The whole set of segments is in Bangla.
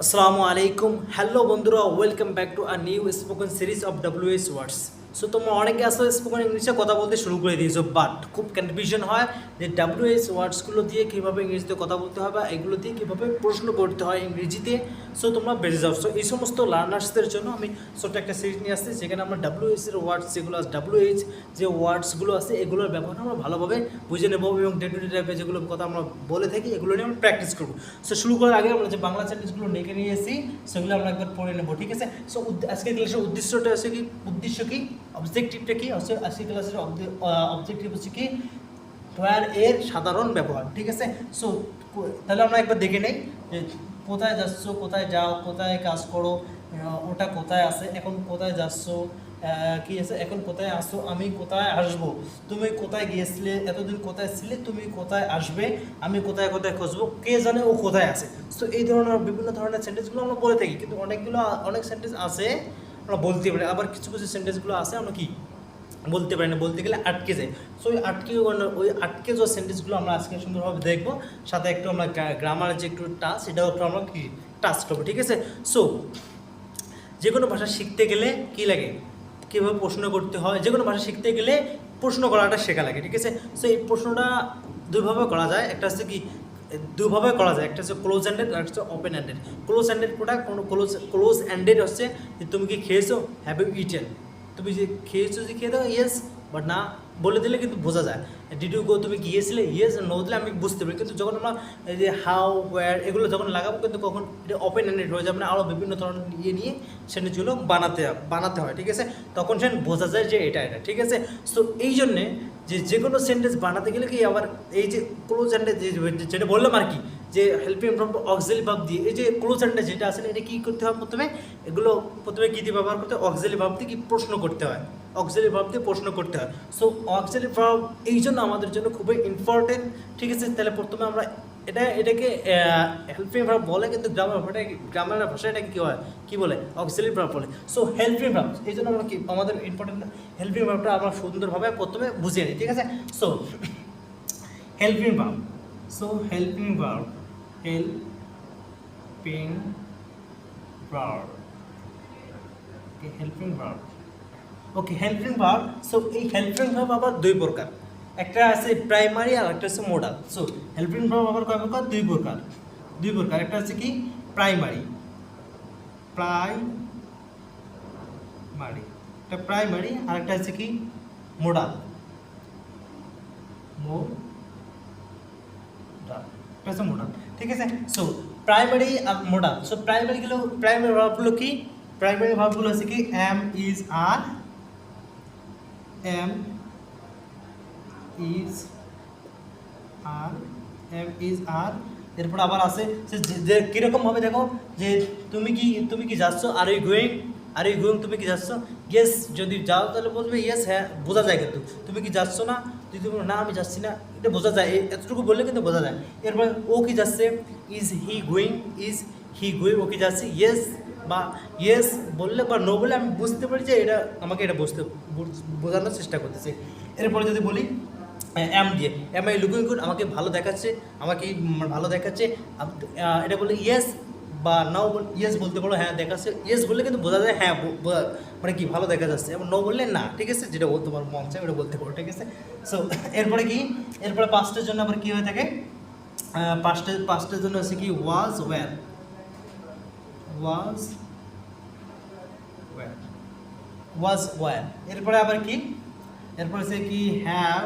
আসসালামু আলাইকুম, হ্যালো বন্ধুরা, welcome back to a new spoken series of WH words. So তোমরা অনেকে আসলে স্পোকেন ইংলিশে কথা বলতে শুরু করে দিয়েছো, বাট খুব কনফিউশন হয় যে WH ওয়ার্ডসগুলো দিয়ে কীভাবে ইংরেজিতে কথা বলতে হয় বা এগুলো দিয়ে কীভাবে প্রশ্ন করতে হয় ইংরেজিতে। সো তোমরা বেড়ে যাও। সো এই সমস্ত লার্নার্সদের জন্য আমি ছোট্ট একটা সিরিজ নিয়ে আসছি, যেখানে আমরা WH এর ওয়ার্ডস যেগুলো আছে, WH যে ওয়ার্ডসগুলো আছে এগুলোর ব্যবহার আমরা ভালোভাবে বুঝে নেবো এবং ডে টু ডে লাইফে যেগুলো কথা আমরা বলে থাকি এগুলো নিয়ে আমরা প্র্যাকটিস করবো। সো শুরু করার আগে আমরা যে বাংলা সেন্টেন্সগুলো ডেকে নিয়ে এসেছি সেগুলো আমরা একবার পড়ে নেবো, ঠিক আছে? সো আজকের ক্লাসের উদ্দেশ্যটা আছে কি, উদ্দেশ্য কি, অবজেক্টিভটা কি হচ্ছে আজকের ক্লাসের অবজেক্টিভ হচ্ছে কি হোয়ার এর সাধারণ ব্যবহার, ঠিক আছে? সো তাহলে আমরা একবার দেখে নেই যে কোথায় যাচ্ছ, কোথায় যাও, কোথায় কাজ করো, ওটা কোথায় আছে, এখন কোথায় যাচ্ছ, কি আছে, এখন কোথায় আসো, আমি কোথায় আসবো, তুমি কোথায় গিয়েছিলে, এতদিন কোথায় ছিলে, তুমি কোথায় আসবে, আমি কোথায় কোথায় খুঁজবো, কে জানে ও কোথায় আছে। সো এই ধরনের বিভিন্ন ধরনের সেন্টেন্সগুলো আমরা বলে থাকি, কিন্তু অনেক সেন্টেন্স আছে আমরা বলতে পারি, আবার কিছু কিছু সেন্টেন্সগুলো আছে আমরা কি বলতে পারি না, বলতে গেলে আটকে যায়। সো ওই আটকে যাওয়া সেন্টেন্সগুলো আমরা আজকে সুন্দরভাবে দেখবো, সাথে একটু আমরা গ্রামারের যে একটু টাচ সেটাও একটু আমরা কি টাচ করবো, ঠিক আছে? সো যে কোনো ভাষা শিখতে গেলে কি লাগে, কীভাবে প্রশ্ন করতে হয়, যে কোনো ভাষা শিখতে গেলে প্রশ্ন করাটা শেখা লাগে, ঠিক আছে? সো এই প্রশ্নটা দুইভাবে করা যায়, একটা হচ্ছে কি দুভাবে করা যায়, একটা হচ্ছে ক্লোজ হ্যান্ডেড আর একটা হচ্ছে open handed. Close handed product, কোনো ক্লোজ হ্যান্ডেড হচ্ছে যে তুমি কি খেয়েছো, হ্যাভ ইউ ইটেন, তুমি যে খেয়েছো যে খেয়ে দাও ইয়েস, বাট না বলে দিলে কিন্তু বোঝা যায়। ডিড ইউ গো, তুমি গিয়েছিলে ইয়েস, নো দিলে আমি বুঝতে পারি। কিন্তু যখন আমরা এই যে হাউ, ওয়্যার এগুলো যখন লাগাবো কিন্তু কখন এটা ওপেন হ্যান্ডেড হয়ে যাবে না, আরও বিভিন্ন ধরনের নিয়ে সেন্টেন্সগুলো বানাতে হয়, ঠিক আছে? তখন সেন বোঝা যায় যে এটা, ঠিক আছে? সো এই জন্যে যে কোনো সেন্টেন্স বানাতে গেলে কি আবার এই যে ক্লোজ হ্যান্ডেড যেটা বললাম আর কি, যে হেল্পিং ফ্রম অক্সিলারি ভার্ব দিয়ে, এই যে ক্লোজ হ্যান্ডেড যেটা আছে এটা কী করতে হয়, প্রথমে কী দিয়ে ব্যবহার করতে হয়, অক্সিলারি ভার্ব দিয়ে কি প্রশ্ন করতে হয়, অক্সিলারি ভার্ব দিয়ে প্রশ্ন করতে হয়। সো অক্সিলারি ভার্ব এই জন্য আমাদের জন্য খুবই ইম্পর্টেন্ট, ঠিক আছে? তাহলে প্রথমে আমরা এটাকে হেল্পিং ভার্ব বলে, কিন্তু গ্রামার ভাষায় এটাকে কী হয়, কী বলে, অক্সিলারি ভার্ব বলে। সো হেল্পিং ভার্ব এই জন্য আমরা কি আমাদের ইম্পর্টেন্ট হেল্পিং ভার্বটা আমরা সুন্দরভাবে প্রথমে বুঝিয়ে নিই, ঠিক আছে? So helping verb, helping verb okay, helping verb. So এই হেল্পিং ভার্ব আবার দুই প্রকার, একটা আছে প্রাইমারি আর একটা হচ্ছে মোডাল। সো হেল্পিং ভার্ব আবার কয় প্রকার, দুই প্রকার। একটা হচ্ছে কি প্রাইমারি, একটা প্রাইমারি, আর একটা হচ্ছে কি মোডাল, ঠিক আছে? সো প্রাইমারি আর মোডাল। সো প্রাইমারি ভার্বগুলো কি, প্রাইমারি ভার্বগুলো হচ্ছে কি এম ইজ আর, এরপর আবার আছে যে কীরকম ভাবে দেখো, যে তুমি কি যাচ্ছ, আর ইউ গোয়িং, তুমি কি যাচ্ছ, ইয়েস যদি যাও তাহলে বলবে ইয়েস, হ্যাঁ বোঝা যায়। কিন্তু তুমি কি যাচ্ছ না, যদি তুমি না আমি যাচ্ছি না, এটা বোঝা যায়, এতটুকু বললে কিন্তু বোঝা যায়। এরপর ও কি যাচ্ছে, ইজ হি গোয়িং, ও কি যাচ্ছে, ইয়েস বা ইয়েস বললে বা নো বললে আমি বুঝতে পারি যে এটা আমাকে এটা বোঝানোর চেষ্টা করতেছে। এরপরে যদি বলি এম দিয়ে, এম আই লুকিং গুড, আমাকে ভালো দেখাচ্ছে, এটা বললে ইয়েস বা নাও, ইয়েস বলতে পারো, হ্যাঁ দেখাচ্ছে, ইয়েস বললে কিন্তু বোঝা যায় হ্যাঁ মানে কি ভালো দেখা যাচ্ছে, এবং নো বললে না, ঠিক আছে? যেটা তোমার মন চায় ওটা বলতে পারো, ঠিক আছে? সো এরপরে পাস্টের জন্য আবার কী হয়ে থাকে, পাস্টের জন্য হচ্ছে কি ওয়াজ ওয়্যার। এরপরে আবার কি, এরপরে হচ্ছে কি হ্যাভ,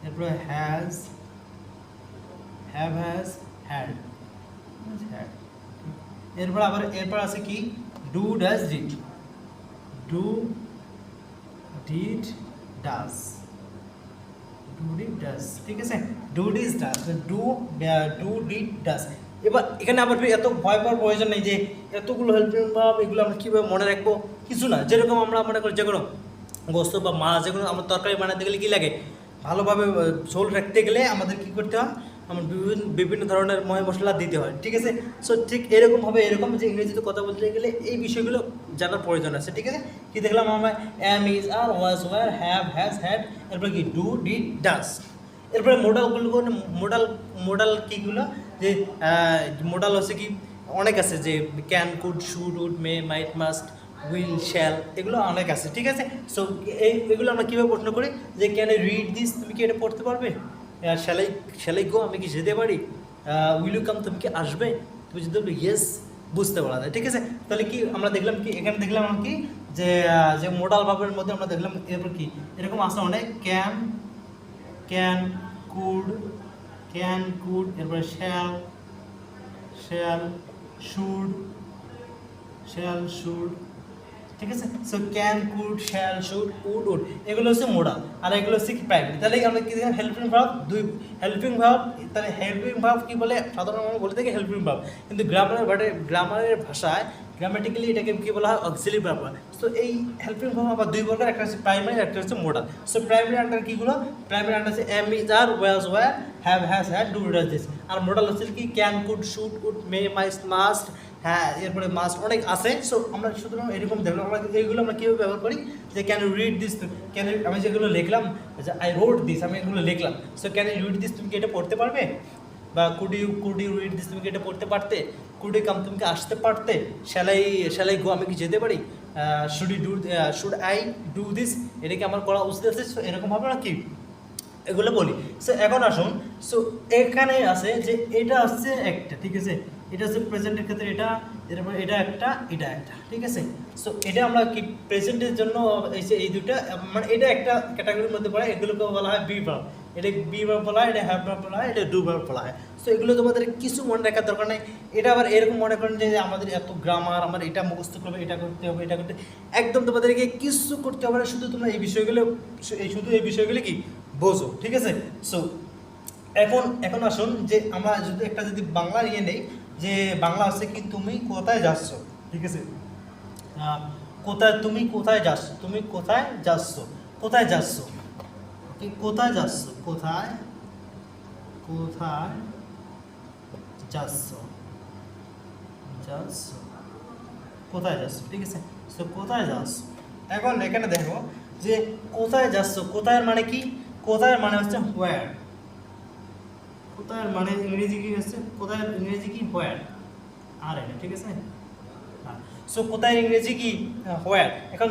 এরপরে হ্যাজ, হ্যাজ হ্যাড। এরপর আছে কি ডু ডাজ ডিড, ঠিক আছে? Do did does. এবার এখানে আবার এত ভয় পাওয়ার প্রয়োজন নেই যে এতগুলো হেল্পিং ভার্ব এগুলো আমরা কীভাবে মনে রাখবো, কিছু না। যেরকম আমরা মনে করি যে কোনো গোস্ত বা মাছ যেগুলো আমরা তরকারি বানাতে গেলে কী লাগে, ভালোভাবে ঝোল রাখতে গেলে আমাদের কী করতে হয়, আমার বিভিন্ন ধরনের মশলা দিতে হয়, ঠিক আছে? সো ঠিক এরকমভাবে যে ইংরেজিতে কথা বলতে গেলে এই বিষয়গুলো জানার প্রয়োজন আছে, ঠিক আছে? কি দেখলাম আমরা, am is are, was were, have has had, এরপর কি ডু ডিড ডাজ। এরপরে মোডালগুলো, মোডাল মোডাল কীগুলো, যে মোডাল হচ্ছে কি অনেক আছে, যে can, could, should, would, may, might, must, will, shall, এগুলো অনেক আছে, ঠিক আছে। সো এগুলো আমরা কীভাবে প্রশ্ন করি, যে ক্যান আই রিড দিস, তুমি কি এটা পড়তে পারবে? শ্যালাই গো, আমি কি যেতে পারি? উইল ইউ কাম, তুমি কি আসবে? তুমি যদি বলবে ইয়েস, বুঝতে পারা যায়, ঠিক আছে। তাহলে কি আমরা দেখলাম, কি এখানে দেখলাম আমরা কি, যে যে মোডাল ভার্বের মধ্যে আমরা দেখলাম এরপর কি এরকম আসে অনেক, ক্যান, ক্যান, কুড, এরপরে শ্যাল, শুড, ঠিক আছে। So can, could, shall, should, would, এগুলো হচ্ছে মোডাল, আর এগুলো হচ্ছে কি প্রাইমারি। তাহলে আমরা কি দেখলাম, হেল্পিং ভার্ব, দুই হেল্পিং ভার্ব। তাহলে হেল্পিং ভার্ব কি বলে, সাধারণ আমরা বলে থাকি হেল্পিং ভার্ব, কিন্তু গ্রামারের ভাষায় গ্রামাটিক্যালি এটাকে কি বলা হয়, অক্সিলারি ভার্ব। সো এই হেল্পিং ভার্ব আবার দুই প্রকার, একটা হচ্ছে প্রাইমারি, একটা হচ্ছে মোডাল। সো প্রাইমারি আন্ডার কিগুলো, প্রাইমারি আন্ডার হচ্ছে am, is, are, was, were, have, has, had, do, does, did. আর মোডাল হচ্ছে কি can, could, should, would, may, must, হ্যাঁ, এরপরে মাস্ট অনেক আছে। সো আমরা সুতরাং এরকম দেখলাম, আমরা এইগুলো আমরা কীভাবে ব্যবহার করি, যে can you read this, can আমি যেগুলো লিখলাম, যে আই রোড দিস, আমি এগুলো লিখলাম। So can you read this, তুমি কি এটা পড়তে পারবে? বা কুড ইউ রিড দিস, তুমি কি এটা পড়তে পারতে? কুড ইউ কাম, তুমি কি আসতে পারতে? শ্যালাই গো, আমি কি যেতে পারি? শুড আই ডু দিস, এটা কি আমার করা উচিত আছে? সো এরকমভাবে আমরা কি এগুলো বলি। সো এখন আসুন, সো এখানে আছে যে এটা হচ্ছে একটা, ঠিক আছে, এটা হচ্ছে প্রেজেন্টের ক্ষেত্রে এটা, এরপর এটা একটা, ঠিক আছে। সো এটা আমরা কি প্রেজেন্টের জন্য এই দুটা, মানে এটা একটা ক্যাটাগরির মধ্যে পড়ে, এগুলোকে বলা হয় বি ভার্ব। এটা বি ভার্ব বলা হয়, এটা হ্যাভ ভার্ব বলা হয়, এটা ডু ভার্ব বলা হয়। সো এগুলো তোমাদের কিছু মনে রাখার দরকার নেই। এটা আবার এরকম মনে করেন যে আমাদের এত গ্রামার, আমার এটা মুখস্থ করবে, এটা করতে হবে, এটা করতে, একদম তোমাদেরকে কিছু করতে হবে না, শুধু তোমরা এই বিষয়গুলো কি বোঝো, ঠিক আছে। সো এখন আসুন, যে আমরা যদি বাংলা নিয়ে নেই, যে বাংলা আছে কি, তুমি কোথায় যাচ্ছ, ঠিক আছে। তুমি কোথায় যাচ্ছ, কোথায় যাচ্ছ, কোথায় যাচ্ছ, কোথায় যাচ্ছ, ঠিক আছে। সো কোথায় যাচ্ছ, এখন এখানে দেখো যে কোথায় যাচ্ছ, কোথায় মানে কি, কোথায় মানে হচ্ছে হোয়ার, কোথায় মানে ইংরেজি কি হচ্ছে, কোথায় ইংরেজি কি, হোয়ার, আর এটা, ঠিক আছে। সো কোথায় ইংরেজি কি, হোয়ার। এখন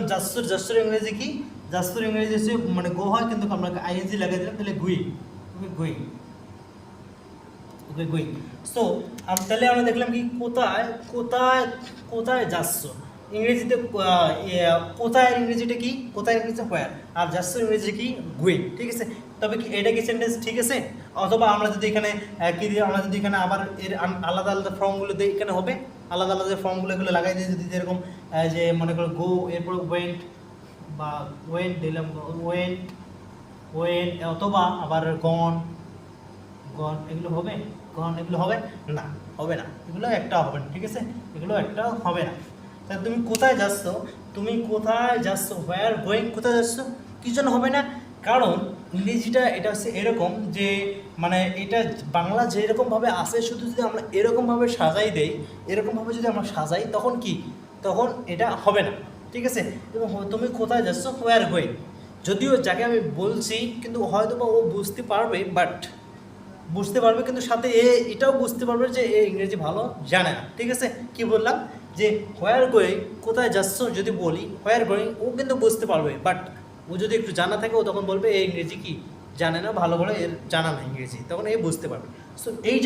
জাস্টর ইংরেজি কি, জাস্টর ইংরেজি হচ্ছে মানে গো হয়, কিন্তু আমরা আইএনজি লাগাই দিলাম, তাহলে গুইং, গুইং। সো তাহলে আমরা দেখলাম কি, কোথায় যাচ্ছ, ইংরেজিতে কোথায় ইংরেজিটা কি, কোথায় ইংরেজি হোয়ার, আর যাচ্ছ ইংরেজি কি, গুইং, ঠিক আছে। তবে কি এটা কি সেন্টেন্স, ঠিক আছে? অথবা আমরা যদি এখানে আবার এর আলাদা আলাদা ফর্মগুলো দিই, এখানে হবে আলাদা আলাদা ফর্মগুলো, এগুলো লাগাই দিয়ে যদি যেরকম যে মনে করো গো, এরপর ওয়েন্ট, বা দিলাম ওয়েন্ট, অথবা আবার গন, এগুলো হবে, এগুলো হবে না, এগুলো একটাও হবে না, ঠিক আছে, এগুলো একটাও হবে না। তাহলে তুমি কোথায় যাচ্ছ, হোয়ার গোয়িং, কোথায় যাচ্ছ, কি জন্য হবে না? কারণ ইংরেজিটা এটা হচ্ছে এরকম, যে মানে এটা বাংলা যেরকমভাবে আসে, শুধু যদি আমরা এরকমভাবে সাজাই, তখন এটা হবে না, ঠিক আছে। এবং তুমি কোথায় যাচ্ছ, হোয়ার গোয়িং, যদিও যাকে আমি বলছি, কিন্তু হয়তো বা ও বুঝতে পারবে, কিন্তু সাথে এটাও বুঝতে পারবে যে ইংরেজি ভালো জানে না, ঠিক আছে। কি বললাম, যে হোয়ার গোয়িং, কোথায় যাচ্ছ যদি বলি, হোয়ার গোয়িং, ও কিন্তু বুঝতে পারবে, বাট ও যদি একটু জানা থাকে, ও তখন বলবে এই ইংরেজি কি জানে না, ভালো করে এর জানা না ইংরেজি, তখন বুঝতে পারবে। সো এই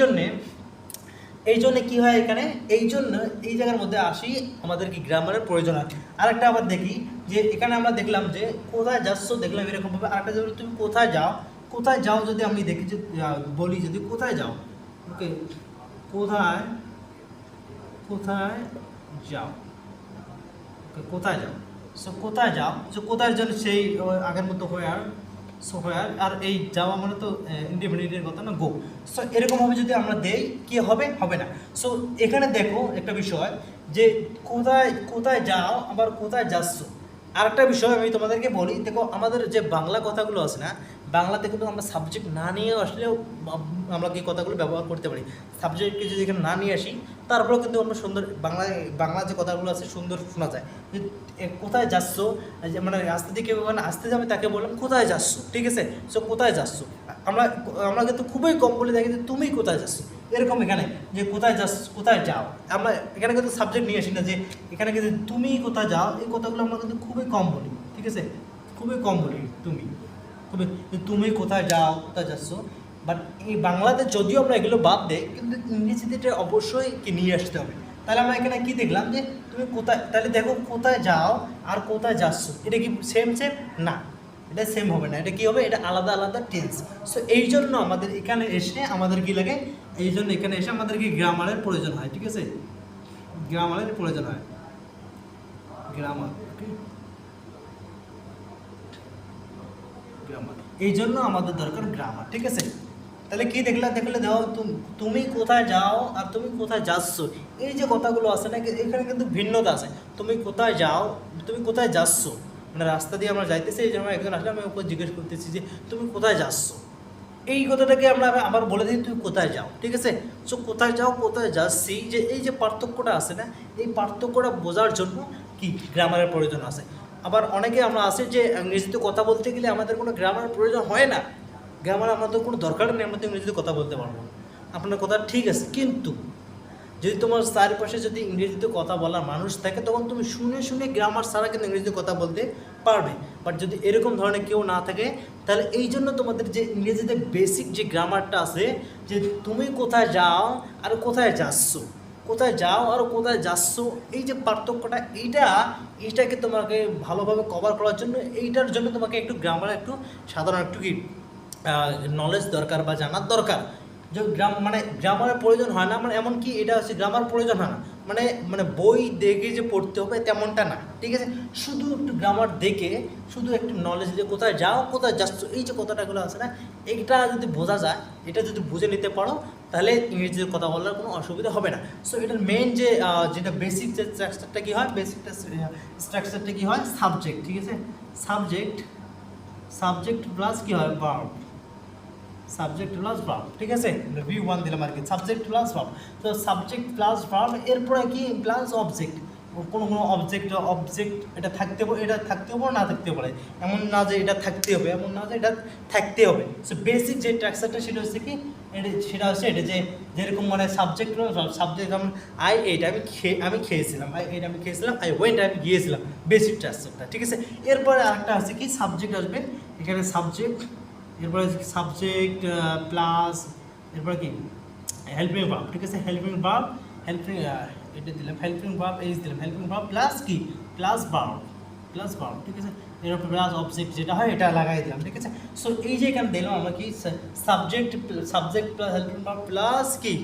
জন্যে কী হয় এখানে, এই জায়গার মধ্যে আসি, আমাদের কি গ্রামারের প্রয়োজন হয়। আরেকটা আবার দেখি, যে এখানে আমরা দেখলাম যে কোথায় যাচ্ছ, দেখলাম এরকমভাবে। আরেকটা যদি তুমি কোথায় যাও যদি আমি দেখি, যে বলি, যদি কোথায় যাও, ওকে, কোথায় যাও, সো কোথায় জন্য সেই আগের মতো হোয়ার, আর এই যাওয়া মানে তো ইন্ডিপেন্ডেন্টের কথা না, গো। সো এরকমভাবে যদি আমরা দেই, কি হবে না। সো এখানে দেখো একটা বিষয়, যে কোথায় যাও, আবার কোথায় যাচ্ছ। আরেকটা বিষয় আমি তোমাদেরকে বলি, দেখো আমাদের যে বাংলা কথাগুলো আছে না, বাংলাতে কিন্তু আমরা সাবজেক্ট না নিয়ে আসলেও আমরা কি কথাগুলো ব্যবহার করতে পারি। সাবজেক্টকে যদি এখানে না নিয়ে আসি তারপরেও কিন্তু আমরা সুন্দর বাংলা যে কথাগুলো আছে সুন্দর শোনা যায়। যে কোথায় যাচ্ছ, যে মানে রাস্তা দিয়ে কেউ মানে আসতে যাবে তাকে বললাম কোথায় যাচ্ছ, ঠিক আছে। সো কোথায় যাচ্ছ, আমরা আমরা কিন্তু খুবই কম বলে দেখি যে তুমি কোথায় যাচ্ছ, এরকম এখানে যে কোথায় যাচ্ছ, কোথায় যাও। আমরা এখানে কিন্তু সাবজেক্ট নিয়ে আসি না, যে এখানে কিন্তু তুমি কোথায় যাও, এই কথাগুলো আমরা কিন্তু খুবই কম বলি, ঠিক আছে, খুবই কম বলি তুমি, খুবই তুমি কোথায় যাও, কোথায় যাচ্ছ। বাট এই বাংলাতে যদিও আমরা এগুলো বাদ দেই, কিন্তু ইংরেজিতে এটা অবশ্যই কি নিয়ে আসতে হবে। তাহলে আমরা এখানে কি দেখলাম যে তুমি কোথায়, তাহলে দেখো কোথায় যাও আর কোথায় যাচ্ছ, এটা কি সেম সেম না, এটা সেম হবে না, এটা কি হবে, এটা আলাদা আলাদা টেন্স। সো এই জন্য আমাদের এখানে এসে আমাদের কি লাগে, এই জন্য এখানে এসে আমাদের কি গ্রামারের প্রয়োজন হয়, ঠিক আছে, গ্রামারের প্রয়োজন হয়, গ্রামার, গ্রামার, এই জন্য আমাদের দরকার গ্রামার, ঠিক আছে। তাহলে কি দেখলে দেখো তুমি কোথায় যাও আর তুমি কোথায় যাচ্ছ, এই যে কথাগুলো আছে না, এখানে কিন্তু ভিন্নতা আছে। তুমি কোথায় যাও, তুমি কোথায় যাচ্ছ, মানে রাস্তা দিয়ে আমরা যাইতেছি, এই জন্য একজন আসলে আমি ওপর জিজ্ঞেস করতেছি যে তুমি কোথায় যাচ্ছ, এই কথাটাকে আমরা আবার বলে দিই তুমি কোথায় যাও, ঠিক আছে। সো কোথায় যাও কোথায় যাচ্ছি, যে এই যে পার্থক্যটা আছে না, এই পার্থক্যটা বোঝার জন্য কি গ্রামারের প্রয়োজন আছে। আবার অনেকে আমরা আছে যে ইংরেজিতে কথা বলতে গেলে আমাদের কোনো গ্রামারের প্রয়োজন হয় না, গ্রামার আমাদের কোনো দরকার নেই, আমরা তো ইংরেজিতে কথা বলতে পারবো। আপনার কথা ঠিক আছে, কিন্তু যদি তোমার চারিপাশে যদি ইংরেজিতে কথা বলার মানুষ থাকে, তখন তুমি শুনে শুনে গ্রামার ছাড়া কিন্তু ইংরেজিতে কথা বলতে পারবে। বাট যদি এরকম ধরনের কেউ না থাকে, তাহলে এই জন্য তোমাদের যে ইংরেজিতে বেসিক যে গ্রামারটা আছে, যে তুমি কোথায় যাও আর কোথায় যাচ্ছ, কোথায় যাও আর কোথায় যাচ্ছ, এই যে পার্থক্যটা, এইটাকে তোমাকে ভালোভাবে কভার করার জন্য, এইটার জন্য তোমাকে একটু গ্রামার একটু সাধারণ একটু কি নলেজ দরকার বা জানার দরকার। যে মানে গ্রামারের প্রয়োজন হয় না, মানে এমনকি এটা হচ্ছে গ্রামার প্রয়োজন হয় না, মানে মানে বই দেখে যে পড়তে হবে তেমনটা না, ঠিক আছে। শুধু একটু গ্রামার দেখে, শুধু একটু নলেজ দিয়ে কোথায় যাও কোথায় যাচ্ছ, এই যে কথাটাগুলো আছে না, এইটা যদি বোঝা যায়, এটা যদি বুঝে নিতে পারো, তাহলে ইংরেজিতে কথা বলার কোনো অসুবিধা হবে না। সো এটার মেইন যে যেটা বেসিক যে স্ট্রাকচারটা কী হয়, বেসিকটা স্ট্রাকচারটা কী হয়, সাবজেক্ট, ঠিক আছে, সাবজেক্ট, সাবজেক্ট প্লাস কী হয়, ভার্ব, সাবজেক্ট প্লাস ভার্ব, ঠিক আছে, V1 দিলাম আর কি, সাবজেক্ট প্লাস ভার্ব। তো সাবজেক্ট প্লাস ভার্ব, এরপরে কি প্লাস অবজেক্ট, কোনো কোনো অবজেক্ট এটা থাকতে হবে, এটা থাকতে হবে না থাকতে পারে, এমন না যে এটা থাকতে হবে, এমন না যে এটা থাকতে হবে। সো বেসিক যে স্ট্রাকচারটা সেটা হচ্ছে কি, সেটা হচ্ছে এটা যে যেরকম মানে সাবজেক্ট সাবজেক্ট, যেমন এইটা আমি খেয়েছিলাম, এইটা আমি খেয়েছিলাম, ওয়েন্ট আমি গিয়েছিলাম, বেসিক স্ট্রাকচারটা, ঠিক আছে। এরপরে আরেকটা হচ্ছে কি, সাবজেক্ট আসবে এখানে, সাবজেক্ট, এরপরে সাবজেক্ট প্লাস, এরপরে কি হেল্পিং ভার্ব, ঠিক আছে, হেল্পিং ভার্ব, হেল্পিং এটা দিলাম, হেল্পিং ভার্ব এইচ দিলাম, হেল্পিং ভার্ব প্লাস কি, প্লাস ভার্ব, প্লাস ভার্ব, ঠিক আছে, এরপর প্লাস অবজেক্ট যেটা হয় এটা লাগাই দিলাম, ঠিক আছে। সো এই যে এখানে দিলাম আমরা কি, subject plus helping verb plus কি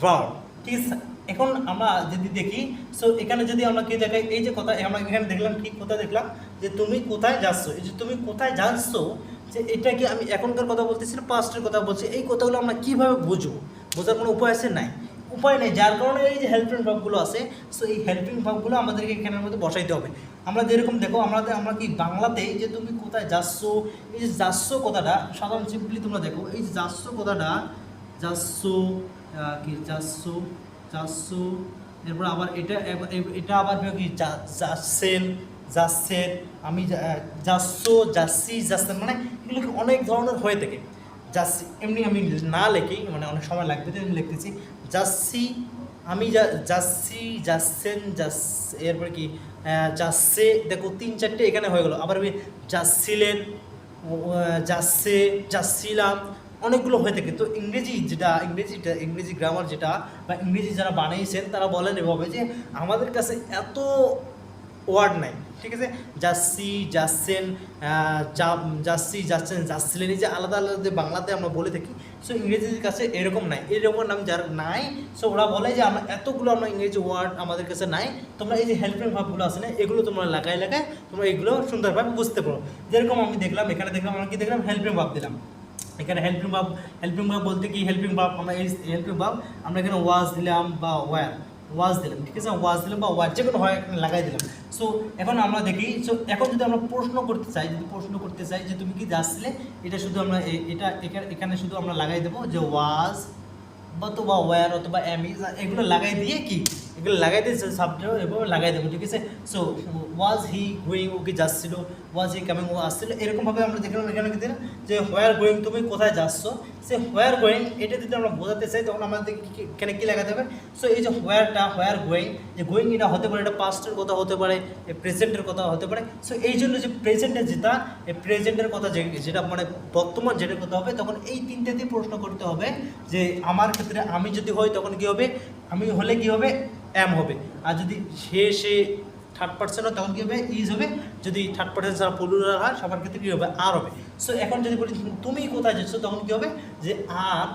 ভার্ব, ঠিক আছে। এখন আমরা যদি দেখি, সো এখানে যদি আমরা কি দেখাই, এই যে কথা আমরা এখানে দেখলাম কি, কোথায় দেখলাম যে তুমি কোথায় যাচ্ছ, এই যে তুমি কোথায় যাচ্ছ, যে এটা কি আমি এখনকার কথা বলতেছি না পাস্টের কথা বলছি, এই কথাগুলো আমরা কীভাবে বুঝবো, বোঝার কোনো উপায় আছে নাই, উপায় নেই, যার কারণে এই যে হেল্পিং ভার্বগুলো আছে, সো এই হেল্পিং ভার্বগুলো আমাদেরকে এখানের মধ্যে বসাইতে হবে। আমরা যেরকম দেখো আমরা কি বাংলাতে যে তুমি কোথায় যাচ্ছ, এই যে যাচ্ছ কথাটা সাধারণ সিম্পলি তোমরা দেখো, এই যে যাচ্ছ কথাটা, যাচ্ছ কি যাচ্ছ, এরপর আবার এটা আবার কি যাচ্ছেন, আমি যাচ্ছেন, মানে এগুলো কি অনেক ধরনের হয়ে থাকে। যাচ্ছি এমনি আমি না লেখি, মানে অনেক সময় লাগবে, আমি লিখতেছি যাচ্ছি, আমি যাচ্ছেন, এরপরে কি যাচ্ছে, দেখো 3-4টে এখানে হয়ে গেলো। আবার আমি যাচ্ছিলেন, যাচ্ছিলাম, অনেকগুলো হয়ে থাকে। তো ইংরেজি গ্রামার যেটা বা ইংরেজি যারা বানিয়েছেন তারা বলেন এভাবে যে আমাদের কাছে এত ওয়ার্ড নাই, ঠিক আছে, যাচ্ছেন, যাচ্ছিলেন, এই যে আলাদা আলাদা যে বাংলাতে আমরা বলে থাকি, সো ইংরেজির কাছে এরকম নাই, এরকম নাম যারা নাই, সো ওরা বলে যে আমরা ইংরেজি ওয়ার্ড আমাদের কাছে নাই, তোমরা এই যে হেল্পিং ভার্বগুলো আছে না, এগুলো তোমরা লাগাই তোমরা এগুলো সুন্দরভাবে বুঝতে পারো। যেরকম আমি দেখলাম এখানে, আমরা কি দেখলাম, হেল্পিং ভার্ব দিলাম এখানে, হেল্পিং ভার্ব বলতে কি, হেল্পিং ভার্ব আমরা এই হেল্পিং ভার্ব আমরা এখানে ওয়াজ দিলাম বা ওয়াজ দিলাম, ঠিক আছে, ওয়াজ দিলাম বা ওয়াজ যে কোনো হয় এখানে লাগাই দিলাম। সো এখন আমরা দেখি, সো এখন যদি আমরা প্রশ্ন করতে চাই, যে তুমি কি যাচ্ছিলে, এটা শুধু আমরা এটা এখানে শুধু আমরা লাগাই দেবো যে ওয়াজ অথবা ওয়্যার অথবা এম ইজ, এগুলো লাগাই দিয়ে কি, এগুলো লাগাই দিয়ে সাবজেক্ট এভাবে লাগাই দেবো, ঠিক আছে। সো ওয়াজ হি গোয়িং, ও কি যাচ্ছিল, ওয়াজ হি কামিং, ও আসছিল, এরকমভাবে আমরা দেখলাম এখানে কি দিলাম যে হোয়ার গোয়িং, তুমি কোথায় যাচ্ছ, সে হোয়ার গোয়িং এটা যদি আমরা বোঝাতে চাই তখন আমাদের এখানে কী লাগাতে হবে। সো এই যে হোয়ার গোয়িং, যে গোয়িং এটা হতে পারে, এটা পাস্টের কথা হতে পারে, প্রেজেন্টের কথা হতে পারে। সো এই জন্য যে প্রেজেন্টের যেটা, এই প্রেজেন্টের কথা যেটা মানে বর্তমান যেটা কথা হবে, তখন এই তিনটাতেই প্রশ্ন করতে হবে যে আমার ক্ষেত্রে আমি যদি হই তখন কী হবে, আমি হলে কী হবে, এম হবে, আর যদি সে থার্ড পার্সন হয় তখন কী হবে, ইজ হবে, যদি থার্ড পার্সন ছাড়া প্লুরাল হয় সবার ক্ষেত্রে কী হবে, আর হবে। সো এখন যদি বলি তুমি কোথায় যাচ্ছ, তখন কী হবে যে আর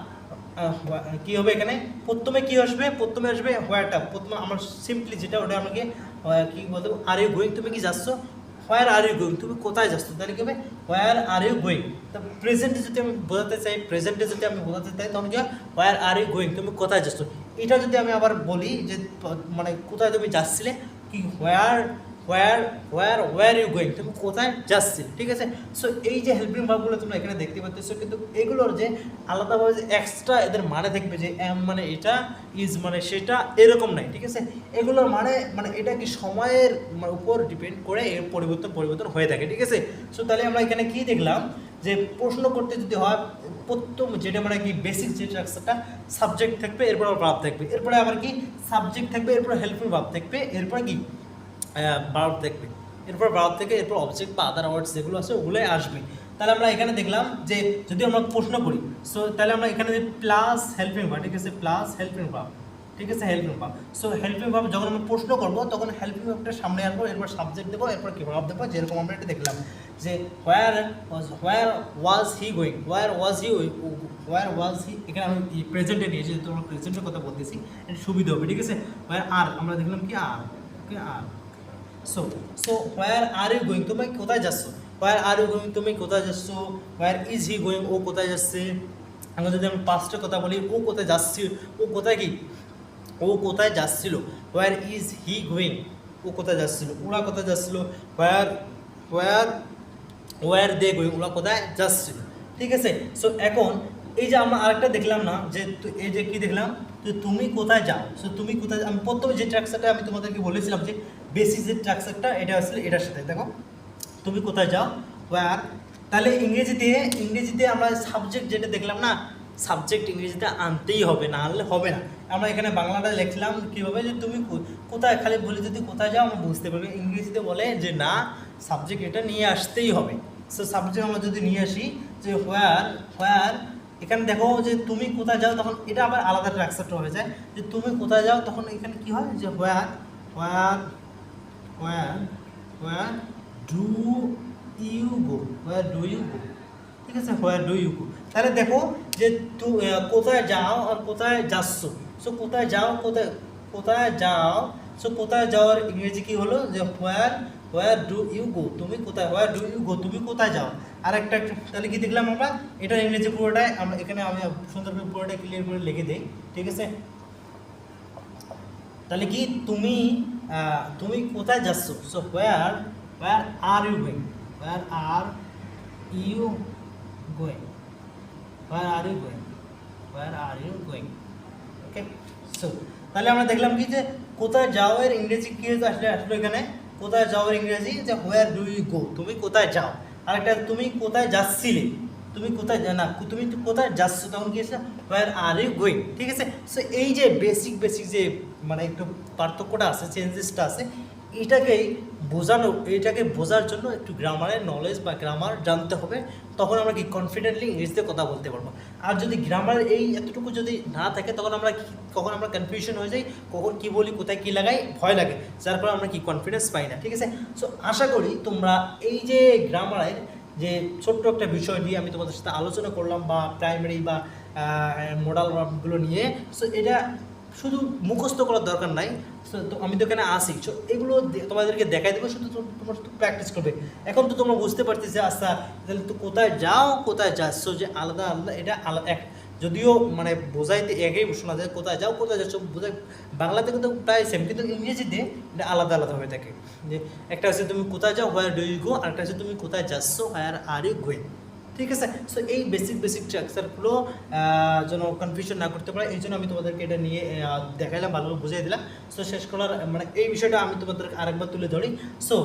কী হবে, এখানে প্রথমে কী আসবে, প্রথমে আসবে হোয়ারটা, প্রথমে আমার সিম্পলি যেটা ওটা আমাকে কী বলতে হবে, আর ইউ গোয়িং, তুমি কি যাচ্ছ, হোয়ার আর ইউ গোয়িং, তুমি কোথায় যাচ্ছ, তাহলে কী হবে, হোয়ার আর ইউ গোয়িং। তা প্রেজেন্টে যদি আমি বোঝাতে চাই, তখন কী হয়, হোয়ার আর ইউ গোয়িং, তুমি কোথায় যাচ্ছ। এটা যদি আমি আবার বলি যে মানে কোথায় তুমি যাচ্ছিলে, কি হোয়ার ইউ গোয়িং, তুমি কোথায় যাচ্ছিলে, ঠিক আছে। সো এই যে হেল্পিং ভার্বগুলো তোমরা এখানে দেখতে পাচ্ছ, কিন্তু এগুলোর যে আলাদাভাবে যে এক্সট্রা এদের মানে থাকবে, যে এম মানে এটা, ইজ মানে সেটা, এরকম নাই, ঠিক আছে। এগুলোর মানে এটা কি সময়ের উপর ডিপেন্ড করে এর পরিবর্তন হয়ে থাকে, ঠিক আছে। সো তাহলে আমরা এখানে কি দেখলাম যে প্রশ্ন করতে যদি হয়, প্রথম যেটা মানে কি বেসিক যে স্ট্রাকচারটা, সাবজেক্ট থাকবে, এরপর ভার্ব থাকবে, এরপরে আবার কি সাবজেক্ট থাকবে, এরপর হেল্পিং ভার্ব থাকবে, এরপর কি ভার্ব থাকবে, এরপর ভার্ব থেকে এরপর অবজেক্ট বা আদার ওয়ার্ডস যেগুলো আছে ওগুলোই আসবে। তাহলে আমরা এখানে দেখলাম যে যদি আমরা প্রশ্ন করি, সো তাহলে আমরা এখানে প্লাস হেল্পিং ভার্ব, ঠিক আছে, প্লাস হেল্পিং ভার্ব, ঠিক আছে, helping verb. So helping verb যখন আমরা প্রশ্ন করবো তখন হেল্পিং ভার্বটা সামনে আনবো, এরপর সাবজেক্ট দেবো, এরপর কি ভার্ব দেবো, যেরকম আমরা এটা দেখলাম যে হোয়ার ওয়াজ হি গোয়িং, হোয়ার ওয়াজ হি, এখানে আমি প্রেজেন্টে নিয়েছি, যেহেতু আমরা প্রেজেন্টের কথা বলতেছি এটা সুবিধা হবে, ঠিক আছে। হোয়ার আর আমরা দেখলাম কি are, okay are. So where are you going, তুমি কোথায় যাচ্ছ, হোয়ার আর ইউ গোয়িং, তুমি কোথায় যাচ্ছ, হোয়ার ইজ হি গোয়িং, ও কোথায় যাচ্ছে। আমরা যদি আমি পাস্টের কথা বলি, ও কোথায় যাচ্ছি, ও কোথায় কি, ও কোথায় যাচ্ছিল, হোয়ার ইজ হি গোয়িং, ও কোথায় যাচ্ছিল, ওরা কোথায় যাচ্ছিল, হোয়ার দে গোয়িং, ওরা কোথায় যাচ্ছিল, ঠিক আছে। সো এখন এই যে আমরা আরেকটা দেখলাম না, যে এই যে কি দেখলাম, যে তুমি কোথায় যাও। সো তুমি কোথায়, আমি প্রথমে যে স্ট্রাকচারটা আমি তোমাদেরকে বলেছিলাম যে বেসিক যে স্ট্রাকচারটা, এটা আসলে এটার সাথে দেখো, তুমি কোথায় যাও, হোয়ার। তাহলে ইংরেজিতে আমরা সাবজেক্ট যেটা দেখলাম না, সাবজেক্ট ইংরেজিতে আনতেই হবে, না আনলে হবে না। আমরা এখানে বাংলাটা লিখলাম কীভাবে, যে তুমি কোথায়, খালি বলে যদি কোথায় যাও আমরা বুঝতে পারবো। ইংরেজিতে বলে যে না, সাবজেক্ট এটা নিয়ে আসতেই হবে। সো সাবজেক্ট আমরা যদি নিয়ে আসি যে হোয়ার, এখানে দেখো যে তুমি কোথায় যাও, তখন এটা আবার আলাদা স্ট্রাকচারটা হয়ে যায়, যে তুমি কোথায় যাও, তখন এখানে কি হয় যে হোয়ার ডু ইউ গো, ঠিক আছে, হোয়ার ডু ইউ গো। তাহলে দেখো যে কোথায় যাও আর কোথায় যাচ্ছ। সো কোথায় যাও, সো কোথায় যাওয়ার ইংরেজি কি হলো, যে হোয়ার ডু ইউ গো, তুমি কোথায়, হোয়ার ডু ইউ গো, তুমি কোথায় যাও। আর একটা তাহলে কি দেখলাম আমরা, এটা ইংরেজি পুরোটাই আমরা এখানে আমি সুন্দর করে পুরোটাই ক্লিয়ার করে লিখে দিই, ঠিক আছে। তাহলে কি তুমি কোথায় যাচ্ছ। So where are you going, where are you going, okay. So তাহলে আমরা দেখলাম কি যে কোথায় যাও এর ইংরেজি কি আসলে এখানে কোথায় যাওয়ার ইংরেজি যে হোয়ার ডু ইউ গো, তুমি কোথায় যাও। আরেকটা তুমি কোথায় যাচ্ছিলে, তুমি কোথায় তুমি কোথায় যাচ্ছ, তখন কি আছে হোয়ার আর ইউ গোয়িং, ঠিক আছে। সো এই যে বেসিক যে মানে একটু পার্থক্যটা আছে, চেঞ্জেসটা আছে, এইটাকে বোঝার জন্য একটু গ্রামারের নলেজ বা গ্রামার জানতে হবে, তখন আমরা কি কনফিডেন্টলি ইংরেজিতে কথা বলতে পারবো। আর যদি গ্রামার এই এতটুকু যদি না থাকে, তখন আমরা কনফিউশন হয়ে যাই, কখন কি বলি, কোথায় কি লাগাই, ভয় লাগে, যার ফলে আমরা কি কনফিডেন্স পাই না, ঠিক আছে। সো আশা করি তোমরা এই যে গ্রামারের যে ছোট্ট একটা বিষয় নিয়ে আমি তোমাদের সাথে আলোচনা করলাম, বা প্রাইমারি বা মডাল ভার্বগুলো নিয়ে, সো এটা শুধু মুখস্থ করার দরকার নাই। তো আমি তো এখানে আসি, সো এগুলো তোমাদেরকে দেখাই দেবো, শুধু তোমরা শুধু প্র্যাকটিস করবে। এখন তো তোমরা বুঝতে পারতেছি, আচ্ছা তাহলে তো কোথায় যাও কোথায় যাচ্ছ, যে আলাদা এটা আলাদা যদিও মানে বোঝাইতে একই শোনা যায়, কোথায় যাও কোথায় যাচ্ছ বোঝায়, বাংলাতে কিন্তু প্রায় সেম, কিন্তু ইংরেজিতে এটা আলাদা আলাদা হয়ে থাকে। যে একটা হচ্ছে তুমি কোথায় যাও, হোয়ার ডু ইউ গো, আর একটা হচ্ছে তুমি কোথায় যাচ্ছ, হোয়ার আর ইউ গোয়িং। ঠিক আছে, সো এই বেসিক স্ট্রাকচারগুলো যেন কনফিউশন না করতে পারে, এই জন্য আমি তোমাদেরকে এটা নিয়ে দেখাইলাম, ভালোভাবে বুঝিয়ে দিলাম। সো শেষ করার মানে এই বিষয়টা আমি তোমাদেরকে আরেকবার তুলে ধরি। সো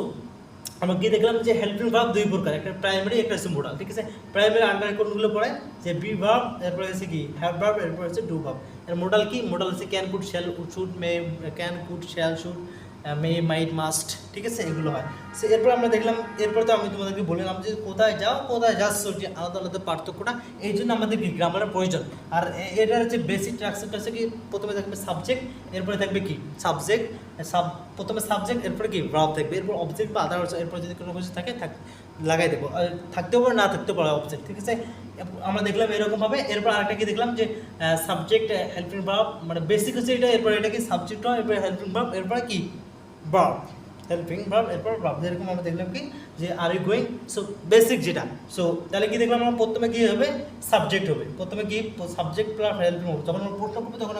আমরা কি দেখলাম যে হেল্পিং ভার্ব দুই প্রকার, একটা প্রাইমারি একটা হচ্ছে মোডাল। ঠিক আছে, প্রাইমারি আন্ডার কোনগুলো পড়ে, যে বি ভার্ব, এরপরে হচ্ছে কি হ্যাভ ভার্ব, এরপর হচ্ছে ডু ভার্ব। এর মোডাল কি, মোডাল হচ্ছে can, could, shall, should, may, can, could, shall, should, may, might, must. ঠিক আছে, এগুলো হয়। সো এরপর আমরা দেখলাম, এরপর তো আমি তোমাদেরকে বললাম যে কোথায় যাও কোথায় যাচ্ছ, যে আলাদা আলাদা পার্থক্যটা, এই জন্য আমাদের কি গ্রামারের প্রয়োজন। আর এটার হচ্ছে বেসিক স্ট্রাকচারটা হচ্ছে কি, প্রথমে থাকবে সাবজেক্ট, এরপরে থাকবে কি সাবজেক্ট, প্রথমে সাবজেক্ট, এরপরে কি ভার্ব থাকবে, এরপর অবজেক্ট বা আদার, এরপর যদি কোনো কিছু থাকে লাগাই দেবো, থাকতেও পারে না থাকতেও পারে অবজেক্ট। ঠিক আছে, আমরা দেখলাম এরকমভাবে। এরপর আরেকটা কি দেখলাম, যে সাবজেক্ট হেল্পিং ভার্ব, মানে বেসিক হচ্ছে এটা, এরপর এটা কি সাবজেক্ট হয়, এরপরে হেল্পিং ভার্ব, এরপরে কি ভার্ব, হেল্পিং ভার্ব, এরপর ভার্ব। যেরকম আমরা দেখলাম কি যে are you going, so basic যেটা। সো তাহলে কি দেখলাম আমরা, প্রথমে কি হবে সাবজেক্ট হবে, প্রথমে কি সাবজেক্ট প্লাস হেল্পিং ভার্ব। যখন আমরা প্রশ্ন করবো তখন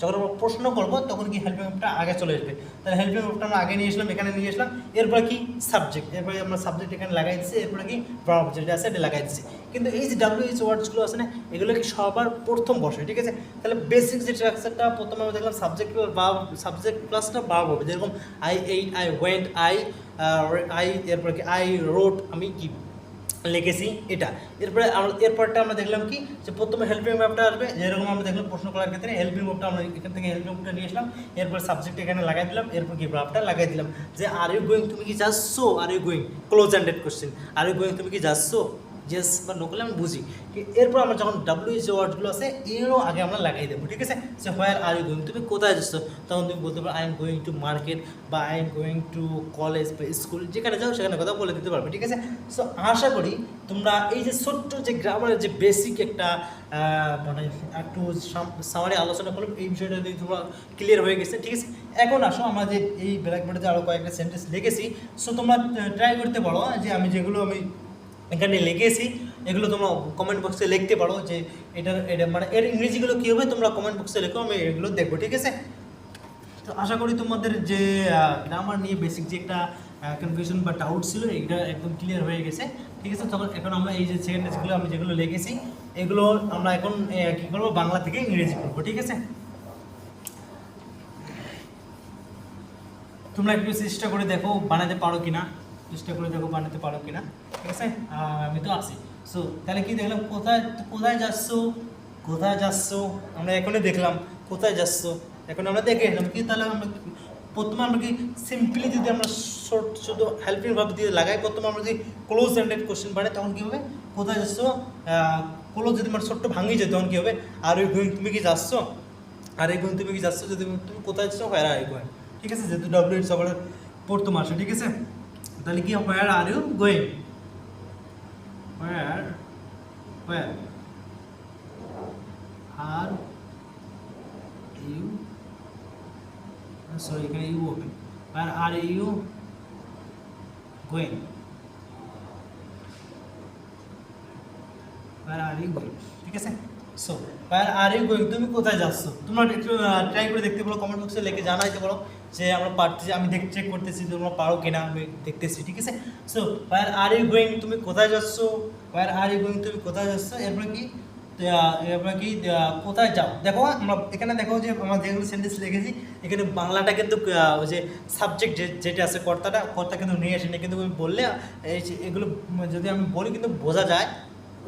যখন আমরা প্রশ্ন করবো তখন কি হেল্পিং ভার্বটা আগে চলে আসবে। তাহলে হেল্পিং ভার্বটা আমরা আগে নিয়ে আসলাম, এখানে নিয়ে আসলাম। এরপরে কি সাবজেক্ট, এরপরে আমরা সাবজেক্ট এখানে লাগাই দিচ্ছি, এরপরে কি ভার্ব যেটা আছে এটা লাগাই দিচ্ছি। কিন্তু এই যে WH ওয়ার্ডসগুলো আছে না, এগুলো কি সবার প্রথম বসে। ঠিক আছে, তাহলে বেসিক যে স্ট্রাকচারটা, প্রথমে আমরা দেখলাম সাবজেক্ট প্লাস ভার্ব, সাবজেক্ট প্লাসটা ভার্ব হবে। যেরকম I ate, I went, I, এরপরে কি আই রোড, আমি কি লিখেছি, এটা। এরপরে এরপরটা আমরা দেখলাম কি, যে প্রথমে হেল্পিং ভার্বটা আসবে, যেরকম আমরা দেখলাম প্রশ্ন করার ক্ষেত্রে হেল্পিং ভার্বটা আমরা এখান থেকে হেল্পিং ভার্বটা নিয়ে আসলাম, এরপর সাবজেক্ট এখানে লাগাই দিলাম, এরপর কি ভার্বটা লাগাই দিলাম। যে আর ইউ গোয়িং, তুমি কি যাচ্ছ, are you going close ended question, are you going তুমি কি যাচ্ছ, ইয়েস বা নো করলে আমি বুঝি। এরপর আমরা যখন WH ওয়ার্ডগুলো আছে এগুলো আগে আমরা লাগাই দেবো। ঠিক আছে, সে হোয়ার আর ইউ গোয়িং, তুমি কোথায় যাচ্ছ, তখন তুমি বলতে পারো I am going to market, বা I am going to college বা স্কুল, যেখানে যাও সেখানে কথা বলে দিতে পারবে। ঠিক আছে, সো আশা করি তোমরা এই যে ছোট্ট যে গ্রামারের যে বেসিক একটা মানে একটু সামারি আলোচনা করলাম, এই বিষয়টা যদি তোমরা ক্লিয়ার হয়ে গেছে। ঠিক আছে, এখন আসো আমরা যে এই ব্ল্যাকবোর্ডে আরও কয়েকটা সেন্টেন্স লিখেছি, সো তোমরা ট্রাই করতে পারো যে আমি যেগুলো আমি এখানে লিখেছি এগুলো তোমরা কমেন্ট বক্সে লিখতে পারো, যে এটা মানে এর ইংরেজিগুলো কী হবে তোমরা কমেন্ট বক্সে লেখো, আমি এগুলো দেখবো। ঠিক আছে, তো আশা করি তোমাদের যে গ্রামার নিয়ে বেসিক যে একটা কনফিউশন বা ডাউট ছিল এটা একদম ক্লিয়ার হয়ে গেছে। ঠিক আছে, তখন এখন আমরা এই যে সেন্টেন্সগুলো আমি যেগুলো লিখেছি এগুলো আমরা এখন কী করবো, বাংলা থেকে ইংরেজি করবো। ঠিক আছে, তোমরা একটু চেষ্টা করে দেখো বানাতে পারো কিনা, চেষ্টা করে দেখো বানাতে পারো কিনা। ঠিক আছে, আমি তো আছি। সো তাহলে কি দেখলাম, কোথায় কোথায় যাচ্ছ, কোথায় যাচ্ছ, আমরা এখনই দেখলাম কোথায় যাচ্ছ, এখন আমরা দেখে এলাম কি। তাহলে আমরা প্রথমে আমরা কি সিম্পলি যদি আমরা শুধু হেল্পিং ভার্ব দিয়ে লাগাই, প্রথমে আমরা যদি ক্লোজ এন্ডেড কোশ্চেন বানাই তখন কী হবে, কোথায় যাচ্ছ, ক্লোজ যদি আমরা ছোট্ট ভাঙিয়ে যায় তখন কী হবে, আর ওই গোয়িং তুমি কি যাচ্ছ, আর এই গোয়িং তুমি কি যাচ্ছ, যদি তুমি কোথায় যাচ্ছ, হোয়ার আর ইউ গোয়িং। ঠিক আছে, যেহেতু WH সবার প্রথম আসে। ঠিক আছে, তাহলে কি where are you going, where are you, sorry এখানে ইউ হবে, where are you going, where are you going. ঠিক আছে, so where are you going, তুমি কোথায় যাচ্ছ, তোমরা একটু ট্রাই করে দেখতে পারো, কমেন্ট বক্সে লিখে জানাইতে পারো যে আমরা পারতেছি, আমি চেক করতেছি তোমরা পারো কিনা, আমি দেখতেছি। ঠিক আছে, so where are you going, তুমি কোথায় যাচ্ছ, হোয়ার আর ইউ গোয়িং, তুমি কোথায় যাচ্ছ, এরপরে কি কোথায় যাও। দেখো আমরা এখানে দেখো যে আমরা যেগুলো সেন্টেন্স লিখেছি এখানে বাংলাটা কিন্তু ওই যে সাবজেক্ট যেটা আছে কর্তা কিন্তু নিয়ে আসেনি, কিন্তু আমি বললে এগুলো যদি আমি বলি কিন্তু বোঝা যায়,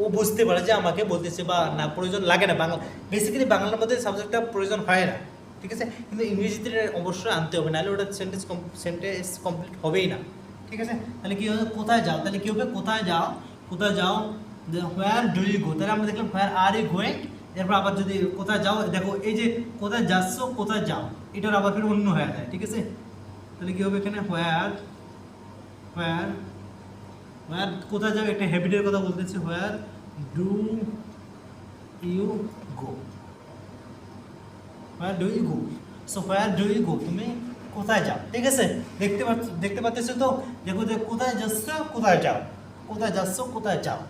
ও বুঝতে পারে যে আমাকে বলতেছে, বা না প্রয়োজন লাগে না। বাংলা বেসিক্যালি বাংলার মধ্যে সাবজেক্টটা প্রয়োজন হয় না। ঠিক আছে, কিন্তু ইংরেজিতে অবশ্যই আনতে হবে, নাহলে ওটা সেন্টেন্স কমপ্লিট হবেই না। ঠিক আছে, তাহলে কী হবে, কোথায় যাও, তাহলে কী হবে, কোথায় যাও, কোথায় যাও, হোয়ার ডু ইউ গো, তাহলে আমরা দেখলাম হোয়ার আর ইউ গোয়িং। এরপর আবার যদি কোথায় যাও, দেখো এই যে কোথায় যাচ্ছ, কোথায় যাও, এটার আবার ফের অন্য হয়ে যায়। ঠিক আছে, তাহলে কী হবে এখানে, হোয়ার হোয়ার হোয়ার কোথায় যাও, একটা হ্যাবিটের কথা বলতেছি, where do you go, where do you go. So where do you go, তুমি কোথায় যাও। ঠিক আছে, দেখতে পাচ্ছ তো, দেখো যে কোথায় যাচ্ছ, কোথায় যাও, কোথায় যাচ্ছ, কোথায় যাও।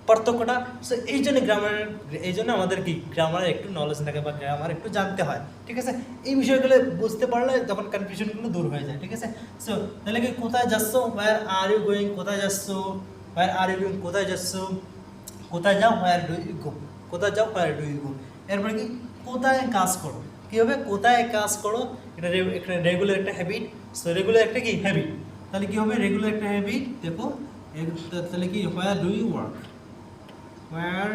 পার্থক্যটা। সো এই জন্য আমাদের কি গ্রামারের একটু নলেজ থাকে বা গ্রামার একটু জানতে হয়, ঠিক আছে। এই বিষয়গুলো বুঝতে পারলে তখন কনফিউশনগুলো দূর হয়ে যায়, ঠিক আছে। সো তাহলে কি কোথায় যাচ্ছ, হোয়ার আর ইউ গোয়িং, কোথায় যাচ্ছ, হোয়ার আর ইউ গোয়িং, কোথায় যাচ্ছ, কোথায় যাও, হোয়ার ডু ইউ গো, কোথায় যাও, হোয়ার ডু ইউ গো। এরপরে কি কোথায় কাজ করো, কী হবে কোথায় কাজ করো, এটা একটা রেগুলার একটা হ্যাবিট। সো রেগুলার একটা কি হ্যাবিট, তাহলে কী হবে রেগুলার একটা হ্যাবিট, দেখো তাহলে কি where do you work, where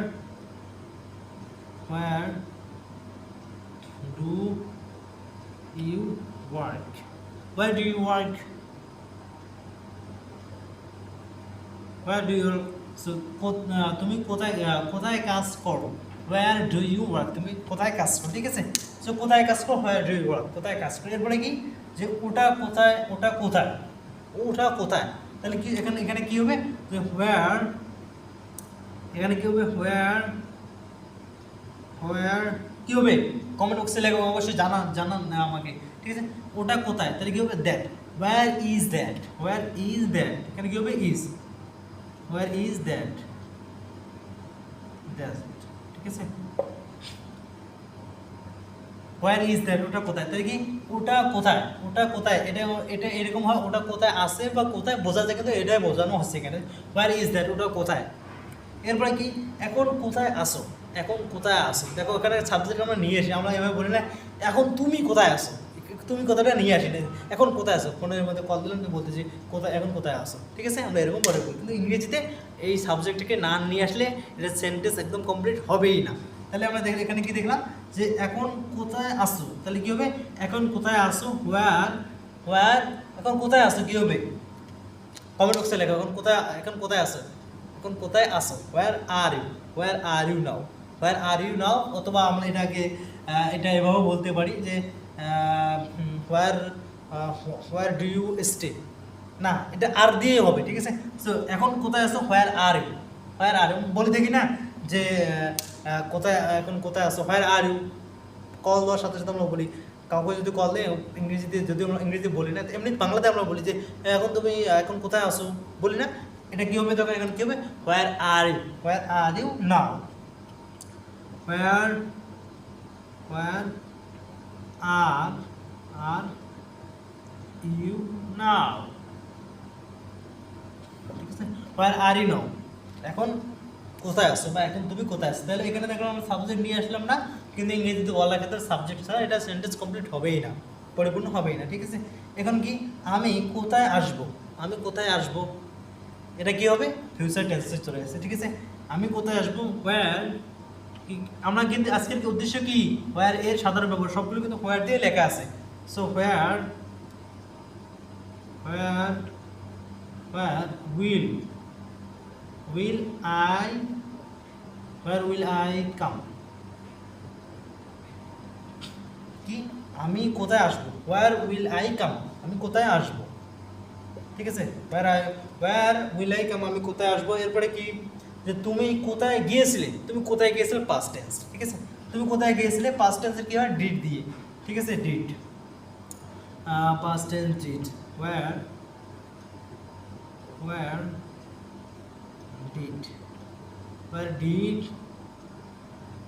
do you work, where do you work, where do you, so তুমি কোথায় কাজ করো, where do you work, তুমি কোথায় কাজ করো, ঠিক আছে। সো কোথায় কাজ করো, where do you work, কোথায় কাজ করো। এরপরে কি যে ওটা কোথায়, ওটা কোথায়, ওটা কোথায়, তাহলে কি এখানে কি হবে যে where, এখানে কি হবে হোয়ার কি হবে, কমেন্ট বক্সে লেখো অবশ্যই জানান না আমাকে, ঠিক আছে। ওটা কোথায়, তাহলে কি হবে that, where is that, where is that, এখানে কি হবে ইজ, হোয়ার ইজ দ্যাট, ঠিক আছে। হোয়ার ইজ দ্যাট, ওটা কোথায়, তাহলে কি ওটা কোথায়, ওটা কোথায়, এটা এরকম হয়, ওটা কোথায় আসে বা কোথায় বোঝা যায়, কিন্তু এটাই বোঝানো হচ্ছে এখানে, হোয়ার ইজ দ্যাট, ওটা কোথায়। এরপরে কি এখন কোথায় আসো, এখন কোথায় আসো, দেখো এখানে সাবজেক্ট আমরা নিয়ে আসি, আমরা এভাবে বলি না এখন তুমি কোথায় আসো, তুমি কথাটা নিয়ে আসি না, এখন কোথায় আসো, ফোনের মধ্যে কল দিলাম তুমি বলতেছি কোথায়, এখন কোথায় আসো, ঠিক আছে, আমরা এরকম বলে বলি। কিন্তু ইংরেজিতে এই সাবজেক্টটাকে না নিয়ে আসলে এটা সেন্টেন্স একদম কমপ্লিট হবেই না। তাহলে আমরা এখানে কি দেখলাম যে এখন কোথায় আসো, তাহলে কি হবে এখন কোথায় আসো, হোয়ার এখন কোথায় আসো কি হবে, কমেন্ট বক্সে লেখো এখন কোথায় আসো, এখন কোথায় আসো, হোয়ার are you now, where are you নাও, অথবা আমরা এটা এভাবে বলতে পারি যে হোয়ার ডু ইউ স্টে, না এটা আর দিয়েই হবে, ঠিক আছে। সো এখন কোথায় আসো, হোয়ার আর ইউ, বলি দেখি না যে কোথায়, এখন কোথায় আসো, হোয়ার আর ইউ, কল দেওয়ার সাথে সাথে আমরা বলি, কাউকে যদি কল দেয় ইংরেজিতে, যদি আমরা ইংরেজি বলি না, এমনি বাংলাতে আমরা বলি যে এখন কোথায় আসো বলি না, এটা কি হবে তখন, এখন কি হবে where are you now, where are you নাও, ঠিক আছে, হোয়ার আর ইউ নাও, এখন কোথায় আসো বা এখন তুমি কোথায় আসো। তাহলে এখানে দেখলাম আমরা সাবজেক্ট নিয়ে আসলাম না, কিন্তু ইংরেজিতে বলার ক্ষেত্রে সাবজেক্ট ছাড়া এটা সেন্টেন্স কমপ্লিট হবেই না, পরিপূর্ণ হবেই না, ঠিক আছে। এখন কি আমি কোথায় আসবো, এটা কি হবে ফিউচার টেন্সে চলে আসছে, ঠিক আছে। আমি কোথায় আসবো, হোয়ার, আমরা কিন্তু আজকের উদ্দেশ্য কি, হোয়ার এর সাধারণ ব্যবহার সবগুলো কিন্তু হোয়ার দিয়ে লেখা আছে। So where will I come, কি আমি কোথায় আসবো, হোয়ার উইল আই কাম, আমি কোথায় আসবো, ঠিক আছে। হোয়ার উইল আই কাম, আমি কোথায় আসবো। এরপরে কি যে তুমি কোথায় গিয়েছিলে, পাস্ট টেন্স, ঠিক আছে। তুমি কোথায় গিয়েছিলে পাস্ট টেন্সের কি হয় ডিড দিয়ে, ঠিক আছে, did, past tense did,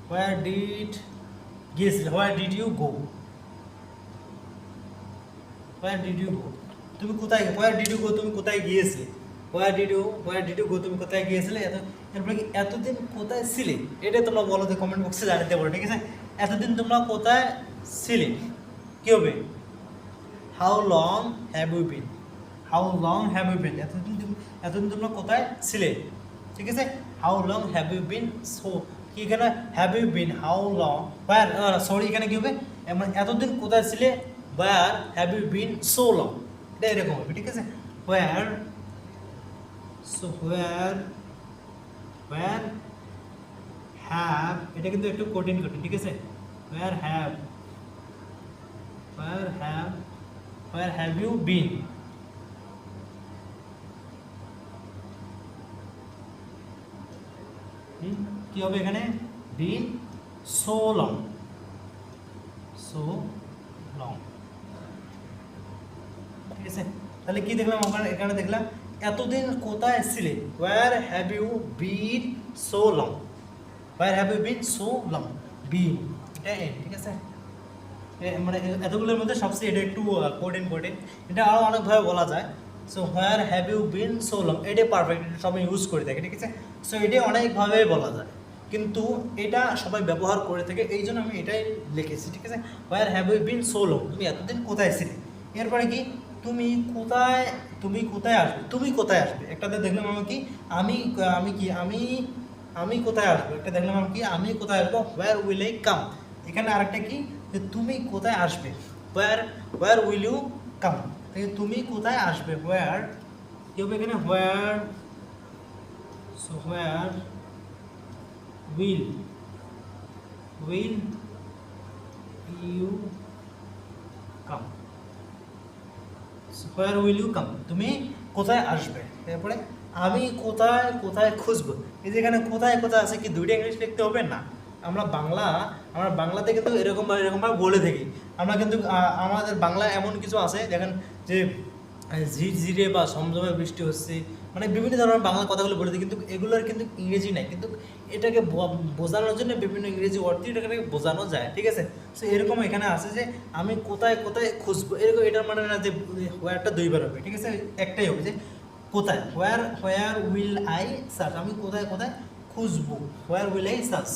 where did গিয়েছিলে, হোয়ার ডিড ইউ গো, তুমি কোথায়, হোয়ার ডিড ইউ গো, তুমি কোথায় গিয়েছিলে, হোয়ার ডিড ইউ গো, তুমি কোথায় গিয়েছিলে। এরপরে কি এতদিন কোথায় ছিলে, এটা তোমরা বলো যে কমেন্ট বক্সে জানাতে পারো, ঠিক আছে। এতদিন তোমরা কোথায় ছিলে কি হবে, how long have you been, এতদিন তোমরা কোথায় ছিলে, ঠিক আছে। How long have you been, so কি এখানে have you been, how long, sorry এখানে কি হবে এতদিন কোথায় ছিলে, where have you been so long, এটা এরকম হবে, ঠিক আছে। where have, এটা কিন্তু একটু কঠিন, ঠিক আছে। where have you been, কি হবে এখানে been so long, ঠিক আছে। তাহলে কি দেখলাম আমরা এখানে দেখলাম এতদিন কোথায় ছিলে, where have you been so long, where have you been so long, been এটা এন, ঠিক আছে। মানে এতগুলোর মধ্যে সবচেয়ে এটা একটু কোড ইম্পর্টেন্ট, এটা আরও অনেকভাবে বলা যায়। So where have you been so long, এটাই পারফেক্ট, এটা সবাই ইউজ করে থাকে, ঠিক আছে। সো এটাই অনেকভাবে বলা যায়, কিন্তু এটা সবাই ব্যবহার করে থাকে, এই জন্য আমি এটাই লিখেছি, ঠিক আছে। Where have you been so long, তুমি এতদিন কোথায় ছিলে। এরপরে কি, তুমি কোথায়, তুমি কোথায় আসবে, তুমি কোথায় আসবে। একটাতে দেখলাম আমি কি, আমি আমি কি আমি আমি কোথায় আসবো, একটা দেখলাম আমি কি, আমি কোথায় আসবো, হোয়ার উইল আই কাম। এখানে আরেকটা কি, যে তুমি কোথায় আসবে, হোয়ার হোয়ার উইল ইউ কাম, তুমি কোথায় আসবে, হোয়ার কি হবে এখানে, where, so where will will you come, where will you come, তুমি কোথায় আসবে। তারপরে আমি কোথায় কোথায় খুঁজবো, এই যে এখানে কোথায় কোথায় আছে, কি দুইটা ইংলিশ লিখতে হবে না, আমরা বাংলাতে কিন্তু এরকমভাবে বলে থাকি আমরা, কিন্তু আমাদের বাংলা এমন কিছু আছে দেখেন, যে ঝিরঝিরে বা ঝমঝমে বৃষ্টি হচ্ছে, মানে বিভিন্ন ধরনের বাংলা কথাগুলো বলে দিই, কিন্তু এগুলোর কিন্তু ইংরেজি নাই, কিন্তু এটাকে বোঝানোর জন্য বিভিন্ন ইংরেজি ওয়ার্ড দিয়ে এটাকে বোঝানো যায়, ঠিক আছে। সো এরকম এখানে আছে যে আমি কোথায় কোথায় খুঁজবো, এরকম এটার মানে না যে হোয়ারটা দুইবার হবে, ঠিক আছে, একটাই হবে যে কোথায়, হোয়ার উইল আই সার্চ, আমি কোথায় কোথায় খুঁজবো, where will I search,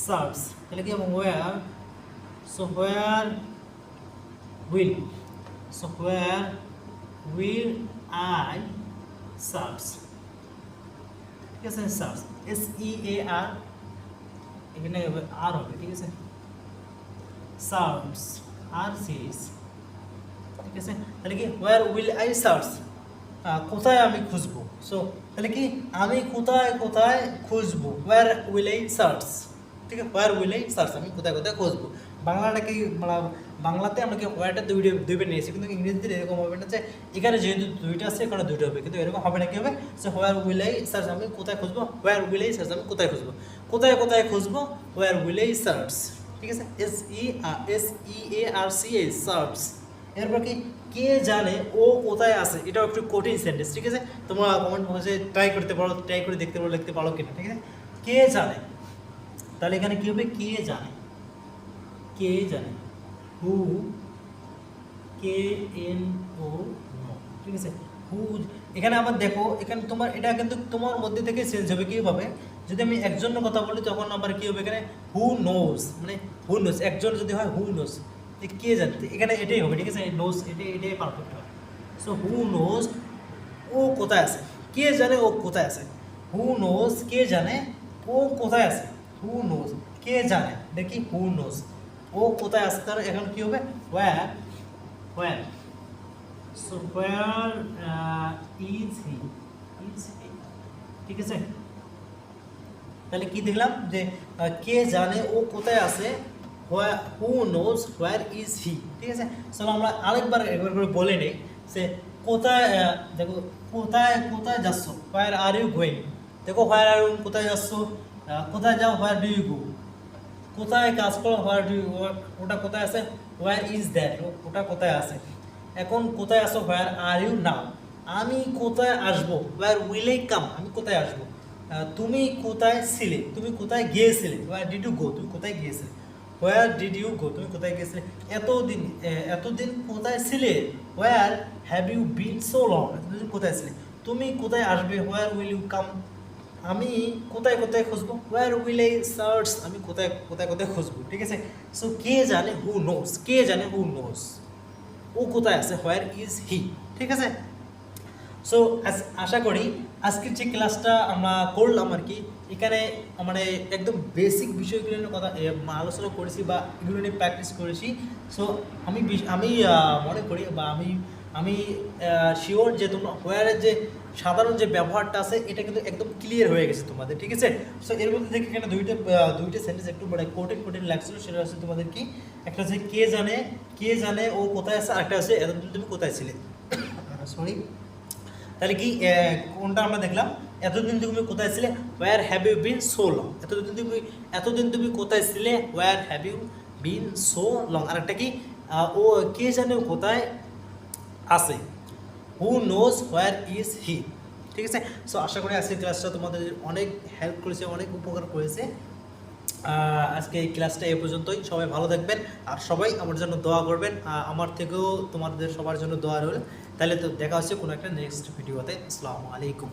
search তাহলে কি হবে, where, so where will, so where will I search, ঠিক আছে, সার্চ, SEAR, এখানে আর হবে, ঠিক আছে, সার্চ, RCS, ঠিক আছে। তাহলে কি হোয়ার উইল আই সার্চ, কোথায় আমি খুঁজবো। সো তাহলে কি আমি কোথায় কোথায় খুঁজবো, হোয়ার উইল আই সার্চ, ঠিক আছে, হোয়ার উইল আই সার্চ, আমি কোথায় কোথায় খুঁজবো। বাংলাটাকে মানে বাংলাতে আমরা কি হোয়ারটা দুইবার নিয়েছি, কিন্তু ইংরেজিতে এরকম হবে না যে এখানে যেহেতু দুইটা আছে এখানে দুইটা হবে, কিন্তু এরকম হবে না, কি হবে, so where will I search, আমি কোথায় খুঁজবো, হোয়ার উইল আই সার্চ, আমি কোথায় খুঁজবো, কোথায় কোথায় খুঁজবো, হোয়ার উইল আই সার্চ, ঠিক আছে, SEARCH, সার্চ। এরপর কি, কে জানে ও কোথায় আছে, এটাও একটু কঠিন সেন্টেন্স, ঠিক আছে, তোমরা কমেন্ট বক্সে ট্রাই করতে পারো, ট্রাই করে দেখতে পারো, লিখতে পারো কিনা, ঠিক আছে। কে জানে, তাহলে এখানে কি হবে, কে জানে, কে জানে, হু, KNO, ঠিক আছে, হু। এখানে আবার দেখো, এখানে তোমার এটা কিন্তু তোমার মধ্যে থেকে চেঞ্জ হবে, কীভাবে, যদি আমি একজনের কথা বলি তখন আবার কী হবে, এখানে হু নোজ, মানে হু নোজ, একজন যদি হয় হু নোজ, কে জানতে, এখানে এটাই হবে, ঠিক আছে, নোজ এটাই পারফেক্ট হবে। সো হু নোজ, ও কোথায় আছে, কে জানে ও কোথায় আছে, হু নোজ, কে জানে ও কোথায় আছে, হু নোজ, কে জানে, দেখি হু নোজ, ও কোথায় আছে, তাহলে এখন কী হবে, হোয়ার, হোয়ার, সো হোয়ার ইজ হি, ঠিক আছে। তাহলে কি দেখলাম, যে কে জানে ও কোথায় আছে, who knows where is he, ঠিক আছে। চলো আমরা একবার করে বলে নেই, সে কোথায়, দেখো কোথায় কোথায় যাচ্ছ, হোয়ার আর ইউ গোয়িং, দেখো হোয়ার আর ইউ, কোথায় যাচ্ছ, কোথায় যাও, হোয়ার ডু ইউ গো, কোথায় কাজ করো, হোয়ার ডু ইউ ওয়ার্ক, ওটা কোথায় আছে, হোয়ার ইজ দ্যাট, ওটা কোথায় আছে। এখন কোথায় আসো, হোয়ার আর ইউ নাও, আমি কোথায় আসবো, হোয়ার উইল আই কাম, আমি কোথায় আসবো। তুমি কোথায় ছিলে, তুমি কোথায় গিয়েছিলে, হোয়ার ডিড ইউ গো, তুমি কোথায় গিয়েছিলে, হোয়ার ডিড ইউ গো, তুমি কোথায় গিয়েছিলে। এতদিন কোথায় ছিলে, where have you been so long, এতদিন কোথায় ছিলে। তুমি কোথায় আসবে, হোয়ার উইল ইউ কাম। আমি কোথায় কোথায় খুঁজবো, হোয়ার উইল আই সার্চ, আমি কোথায় কোথায় কোথায় খুঁজবো, ঠিক আছে। সো কে জানে, হু নোজ, কে জানে, হু নোজ, ও কোথায় আছে, হোয়ার ইজ হি, ঠিক আছে। সো আশা করি আজকের যে ক্লাসটা আমরা করলাম আর কি, এখানে মানে একদম বেসিক বিষয়গুলো নিয়ে কথা আলোচনা করেছি বা এগুলো নিয়ে প্র্যাকটিস করেছি। সো আমি মনে করি বা আমি শিওর যে তোমরা হোয়ারের যে সাধারণ যে ব্যবহারটা আছে এটা কিন্তু একদম ক্লিয়ার হয়ে গেছে তোমাদের, ঠিক আছে। সো এর মধ্যে দেখে এখানে দুইটা সেন্টেন্স একটু মানে কঠিন লাগছিল, সেটা হচ্ছে তোমাদের কি, একটা হচ্ছে কে জানে ও কোথায় আছে, আরেকটা হচ্ছে এতদিন তুমি কোথায় ছিলে, সরি। তাহলে কি কোনটা আমরা দেখলাম, এতদিন তুমি কোথায় ছিলে, where have you been so long, এতদিন তুমি কোথায় ছিলে, where have you been so long. আরেকটা কি, ও কে জানে ও কোথায় আছে, who knows where is he. ঠিক আছে। সো আশা করি আজকের ক্লাসটা তোমাদের অনেক হেল্প করেছে, অনেক উপকার করেছে। আজকে এই ক্লাসটা এই পর্যন্তই। সবাই ভালো থাকবেন আর সবাই আমার জন্য দোয়া করবেন। আমার থেকেও তোমাদের সবার জন্য দোয়া রইল। তাহলে তো দেখা হচ্ছে কোনো একটা নেক্সট ভিডিওতে। আসসালামু আলাইকুম।